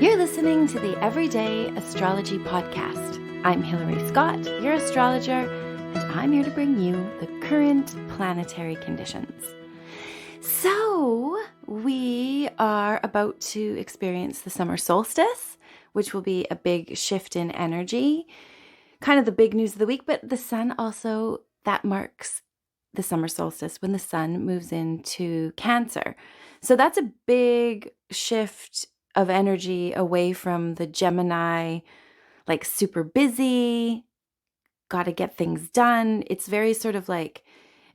You're listening to the Everyday Astrology Podcast. I'm Hilary Scott, your astrologer, and I'm here to bring you the current planetary conditions. So, we are about to experience the summer solstice, which will be a big shift in energy. Kind of the big news of the week, but the sun also, that marks the summer solstice when the sun moves into Cancer. So that's a big shift of energy away from the Gemini, like super busy, got to get things done. It's very sort of like,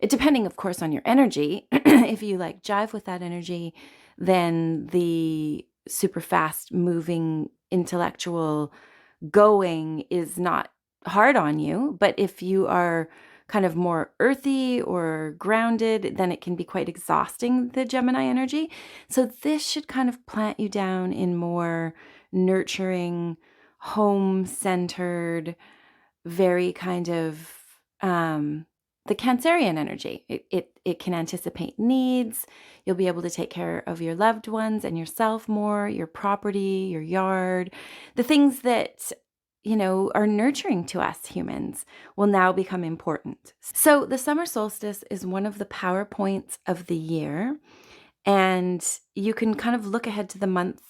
it depending, of course, on your energy. If you like jive with that energy, then the super fast moving intellectual going is not hard on you. But if you are kind of more earthy or grounded, then it can be quite exhausting, the Gemini energy. So this should kind of plant you down in more nurturing, home-centered, very kind of the Cancerian energy. It can anticipate needs. You'll be able to take care of your loved ones and yourself more, your property, your yard, the things that are nurturing to us humans will now become important. So the summer solstice is one of the power points of the year, and you can kind of look ahead to the month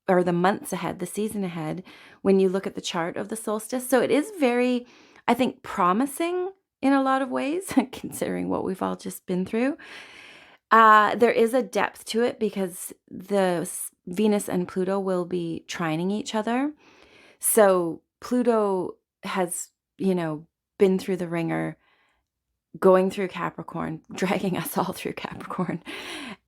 or the months ahead, the season ahead, when you look at the chart of the solstice. So it is very, I think, promising in a lot of ways, considering what we've all just been through. There is a depth to it because the Venus and Pluto will be trining each other. So Pluto has, been through the ringer, going through Capricorn, dragging us all through Capricorn.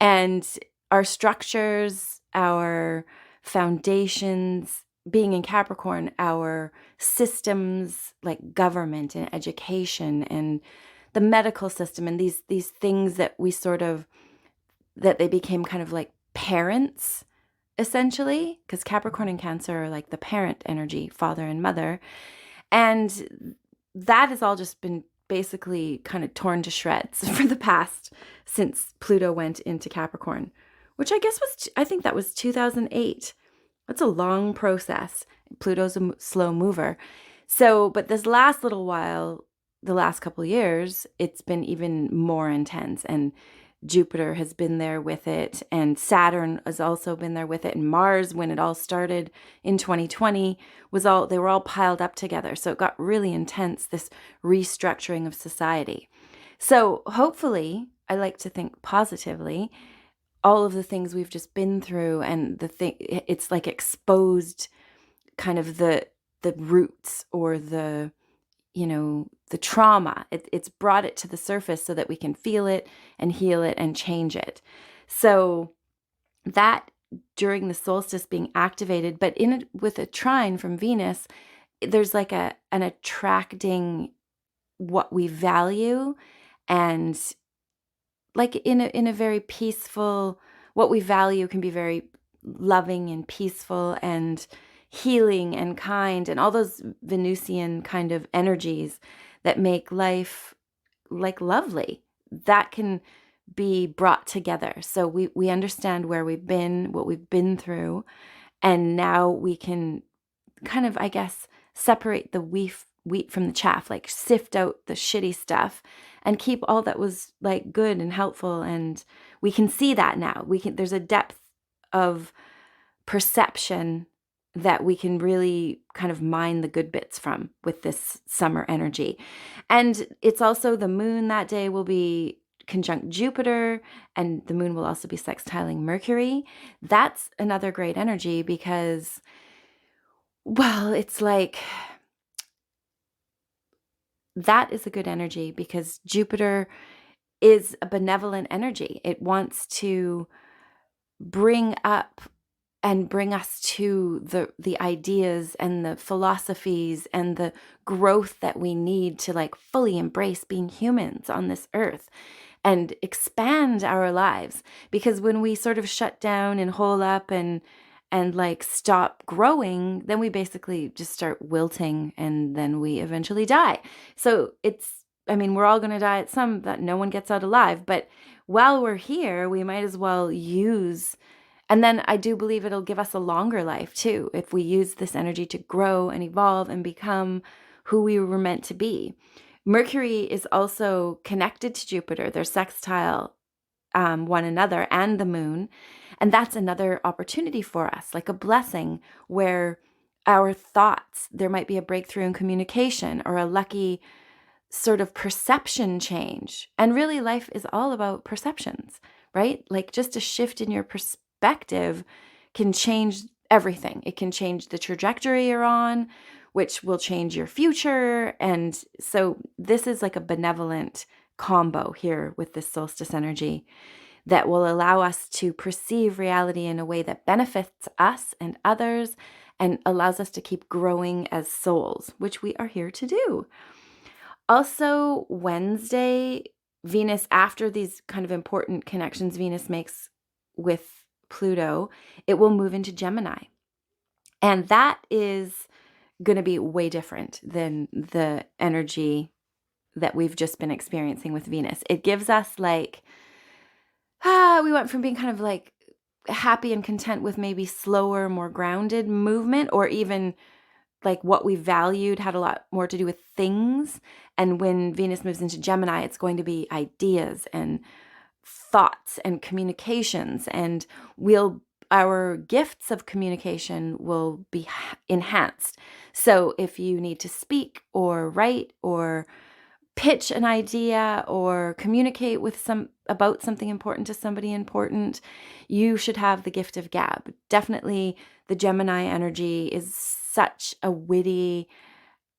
And our structures, our foundations, being in Capricorn, our systems like government and education and the medical system and these things that we that they became kind of like parents, essentially, because Capricorn and Cancer are like the parent energy, father and mother. And that has all just been basically kind of torn to shreds for the past, since Pluto went into Capricorn, which I think that was 2008. That's a long process. Pluto's a slow mover. So, but this last little while, the last couple of years, it's been even more intense, and Jupiter has been there with it, and Saturn has also been there with it, and Mars, when it all started in 2020, they were all piled up together. So it got really intense, this restructuring of society. So hopefully, I like to think positively, all of the things we've just been through, and it's like exposed kind of the roots or the trauma. It's brought it to the surface so that we can feel it and heal it and change it. So that during the solstice being activated, but with a trine from Venus, there's like an attracting what we value, and like in a very peaceful, what we value can be very loving and peaceful and healing and kind, and all those Venusian kind of energies that make life like lovely, that can be brought together. So we understand where we've been, what we've been through, and now we can kind of, I guess, separate the wheat from the chaff, like sift out the shitty stuff and keep all that was like good and helpful. And we can see that now. There's a depth of perception that we can really kind of mine the good bits from with this summer energy. And it's also the moon that day will be conjunct Jupiter, and the moon will also be sextiling Mercury. That's another great energy because, well, it's like, that is a good energy because Jupiter is a benevolent energy. It wants to bring up and bring us to the ideas and the philosophies and the growth that we need to like fully embrace being humans on this earth and expand our lives. Because when we sort of shut down and hole up and like stop growing, then we basically just start wilting, and then we eventually die. So we're all going to die at that no one gets out alive. But while we're here, we might as well use And then I do believe it'll give us a longer life too, if we use this energy to grow and evolve and become who we were meant to be. Mercury is also connected to Jupiter. They're sextile one another and the moon. And that's another opportunity for us, like a blessing where our thoughts, there might be a breakthrough in communication or a lucky sort of perception change. And really, life is all about perceptions, right? Like just a shift in your perspective can change everything. It can change the trajectory you're on, which will change your future. And so this is like a benevolent combo here with this solstice energy that will allow us to perceive reality in a way that benefits us and others and allows us to keep growing as souls, which we are here to do. Also, Wednesday, Venus, after these kind of important connections Venus makes with Pluto, it will move into Gemini. And that is going to be way different than the energy that we've just been experiencing with Venus. It gives us like, we went from being kind of like happy and content with maybe slower, more grounded movement, or even like what we valued had a lot more to do with things. And when Venus moves into Gemini, it's going to be ideas and thoughts and communications, and our gifts of communication will be enhanced. So if you need to speak or write or pitch an idea or communicate with about something important to somebody important, you should have the gift of gab. Definitely the Gemini energy is such a witty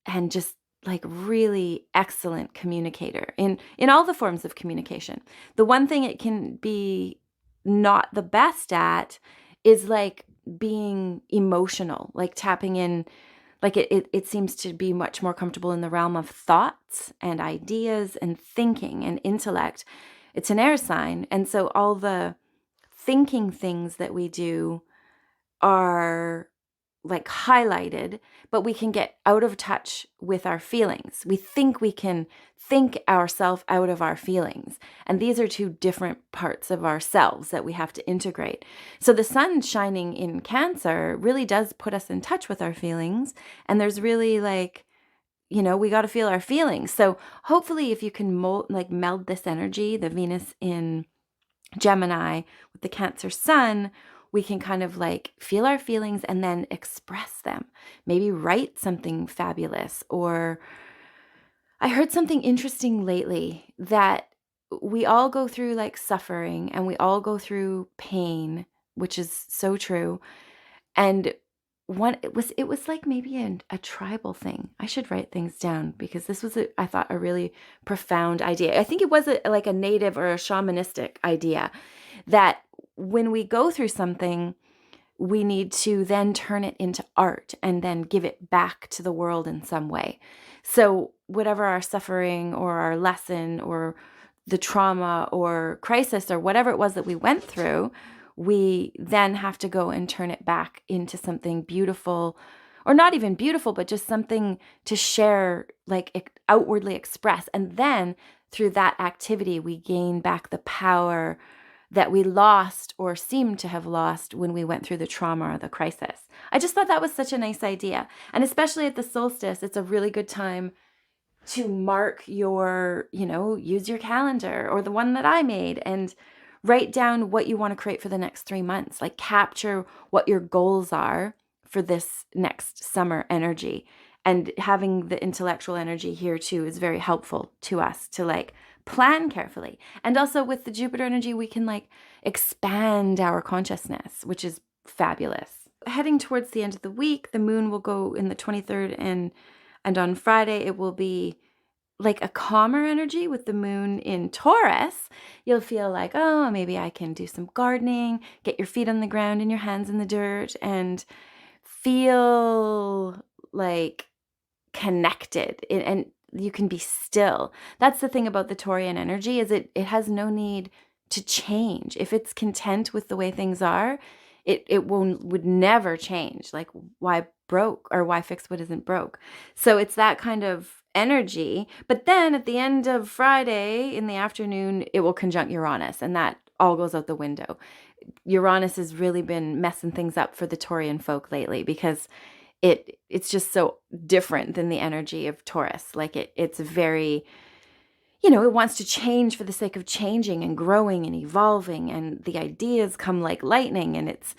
and just like really excellent communicator in all the forms of communication. The one thing it can be not the best at is like being emotional, like tapping in. Like it seems to be much more comfortable in the realm of thoughts and ideas and thinking and intellect. It's an air sign. And so all the thinking things that we do are like highlighted, but we can get out of touch with our feelings. We think we can think ourselves out of our feelings. And these are two different parts of ourselves that we have to integrate. So the sun shining in Cancer really does put us in touch with our feelings. And there's really like, we got to feel our feelings. So hopefully if you can meld this energy, the Venus in Gemini with the Cancer sun, we can kind of like feel our feelings and then express them. Maybe write something fabulous. Or I heard something interesting lately that we all go through like suffering and we all go through pain, which is so true. And it was like maybe a tribal thing. I should write things down because this was I thought a really profound idea. I think it was like a native or a shamanistic idea that when we go through something, we need to then turn it into art and then give it back to the world in some way. So whatever our suffering or our lesson or the trauma or crisis or whatever it was that we went through, we then have to go and turn it back into something beautiful, or not even beautiful, but just something to share, like outwardly express. And then through that activity, we gain back the power that we lost or seemed to have lost when we went through the trauma or the crisis. I just thought that was such a nice idea. And especially at the solstice, it's a really good time to mark your, use your calendar or the one that I made and write down what you want to create for the next 3 months. Like capture what your goals are for this next summer energy. And having the intellectual energy here too is very helpful to us to like plan carefully. And also with the Jupiter energy, we can like expand our consciousness, which is fabulous. Heading towards the end of the week, the moon will go in the 23rd and on Friday it will be like a calmer energy with the moon in Taurus. You'll feel like, oh, maybe I can do some gardening, get your feet on the ground and your hands in the dirt and feel like connected and you can be still. That's the thing about the Taurian energy is it has no need to change. If it's content with the way things are, it would never change. Like why broke or why fix what isn't broke? So it's that kind of energy. But then at the end of Friday in the afternoon, it will conjunct Uranus, and that all goes out the window. Uranus has really been messing things up for the Taurian folk lately because it's just so different than the energy of Taurus. Like it's very, it wants to change for the sake of changing and growing and evolving, and the ideas come like lightning, and it's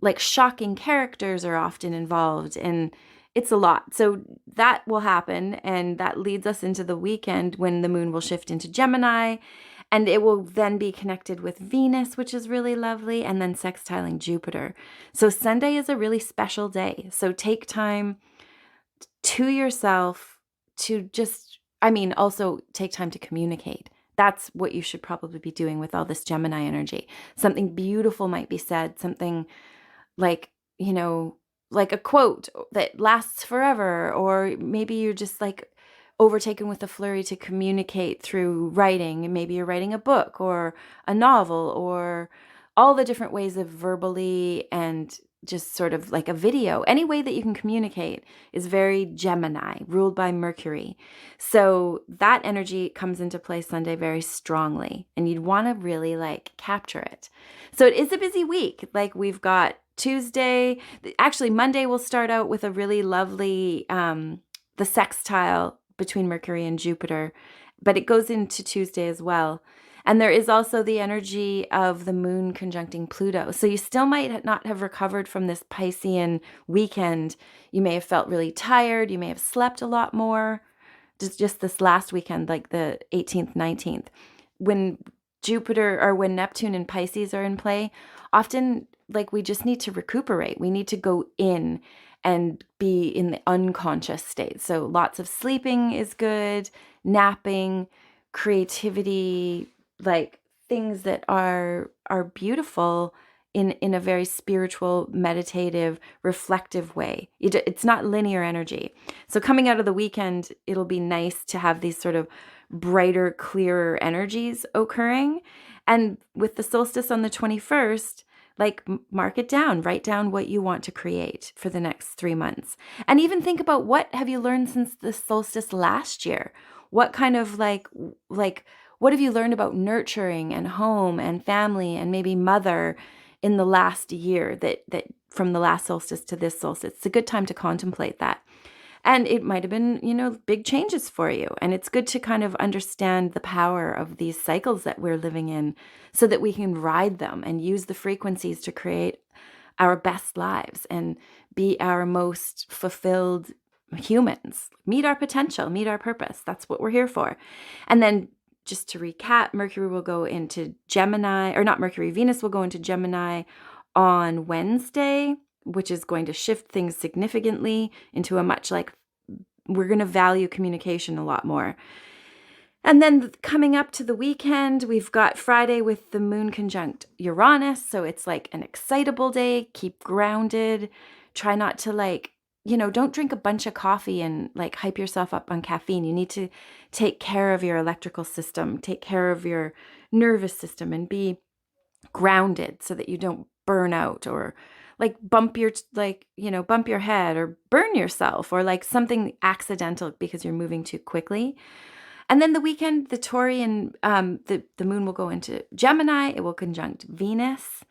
like shocking characters are often involved, and it's a lot. So that will happen, and that leads us into the weekend when the moon will shift into Gemini, and it will then be connected with Venus, which is really lovely, and then sextiling Jupiter. So Sunday is a really special day. So take time to yourself to just, also take time to communicate. That's what you should probably be doing with all this Gemini energy. Something beautiful might be said, something like, like a quote that lasts forever, or maybe you're just like overtaken with a flurry to communicate through writing, and maybe you're writing a book or a novel, or all the different ways of verbally and just sort of like a video. Any way that you can communicate is very Gemini, ruled by Mercury. So that energy comes into play Sunday very strongly, and you'd want to really like capture it. So it is a busy week. Like we've got Tuesday, actually Monday will start out with a really lovely, the sextile between Mercury and Jupiter, but it goes into Tuesday as well. And there is also the energy of the moon conjuncting Pluto. So you still might not have recovered from this Piscean weekend. You may have felt really tired. You may have slept a lot more. Just this last weekend, like the 18th, 19th. When Jupiter or when Neptune and Pisces are in play, often like we just need to recuperate. We need to go in and be in the unconscious state. So lots of sleeping is good, napping, creativity, like things that are beautiful in a very spiritual, meditative, reflective way. It's not linear energy. So coming out of the weekend, it'll be nice to have these sort of brighter, clearer energies occurring. And with the solstice on the 21st, like mark it down, write down what you want to create for the next 3 months. And even think about what have you learned since the solstice last year? What kind of like what have you learned about nurturing and home and family and maybe mother in the last year that from the last solstice to this solstice? It's a good time to contemplate that. And it might have been, big changes for you. And it's good to kind of understand the power of these cycles that we're living in so that we can ride them and use the frequencies to create our best lives and be our most fulfilled humans. Meet our potential, meet our purpose. That's what we're here for. And then just to recap, Mercury will go into Gemini, or not Mercury, Venus will go into Gemini on Wednesday, which is going to shift things significantly into a much like, we're going to value communication a lot more. And then coming up to the weekend, we've got Friday with the moon conjunct Uranus. So it's like an excitable day. Keep grounded. Try not to don't drink a bunch of coffee and like hype yourself up on caffeine. You need to take care of your electrical system, take care of your nervous system, and be grounded so that you don't burn out or like bump your head or burn yourself or like something accidental because you're moving too quickly. And then the weekend, the Taurian, the moon will go into Gemini. It will conjunct Venus.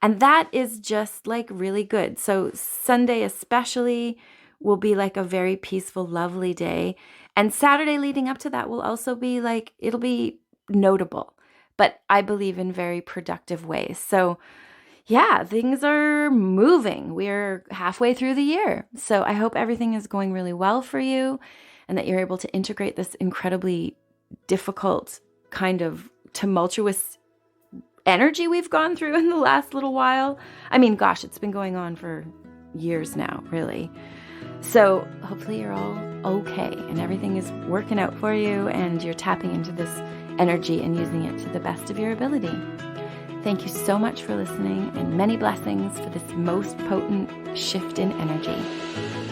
And that is just like really good. So Sunday especially will be like a very peaceful, lovely day. And Saturday leading up to that will also be like, it'll be notable, but I believe in very productive ways. So yeah, things are moving. We're halfway through the year. So I hope everything is going really well for you and that you're able to integrate this incredibly difficult kind of tumultuous energy we've gone through in the last little while. I mean, gosh, it's been going on for years now, really. So hopefully you're all okay and everything is working out for you and you're tapping into this energy and using it to the best of your ability. Thank you so much for listening and many blessings for this most potent shift in energy.